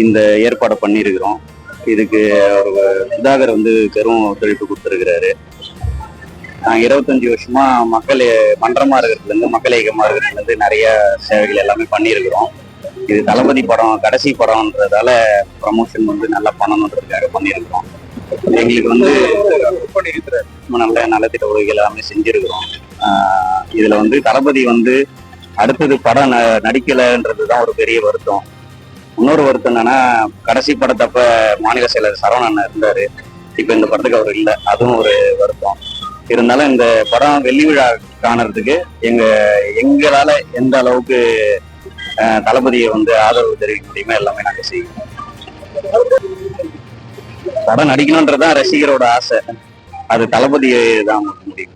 இந்த ஏற்பாடை பண்ணியிருக்கிறோம். இதுக்கு ஒரு சுதாகர் வந்து பெரும் ஒத்துழைப்பு கொடுத்துருக்கிறாரு. நாங்கள் 25 வருஷமா மக்கள் மன்றமா இருக்கிறதுலேருந்து மக்கள் இயக்கமா இருக்கிறதுலேருந்து நிறைய சேவைகள் எல்லாமே பண்ணியிருக்கிறோம். இது தளபதி படம் கடைசி படம்ன்றதால ப்ரமோஷன் வந்து நல்லா பண்ணணுன்றதுக்காக பண்ணியிருக்கிறோம். எங்களுக்கு வந்து நல்ல நலத்திட்ட உதவிகள் எல்லாமே செஞ்சிருக்கிறோம். இதுல வந்து தளபதி வந்து அடுத்தது படம் நடிக்கலைன்றதுதான் ஒரு பெரிய வருத்தம். இன்னொரு வருத்தம் என்னன்னா, கடைசி படத்தப்ப மாநில செயலர் சரவணன் இருந்தாரு. இப்ப இந்த படத்துக்கு அவர் இல்லை, அதுவும் ஒரு வருத்தம். இருந்தாலும் இந்த படம் வெள்ளி விழா காணறதுக்கு எங்களால எந்த அளவுக்கு தளபதியை வந்து ஆதரவு தெரிவிக்க முடியுமோ எல்லாமே நாங்க செய்வோம். படம் நடிக்கணும்ன்றதுதான் ரசிகரோட ஆசை. அது தளபதியை தான் முடியும்.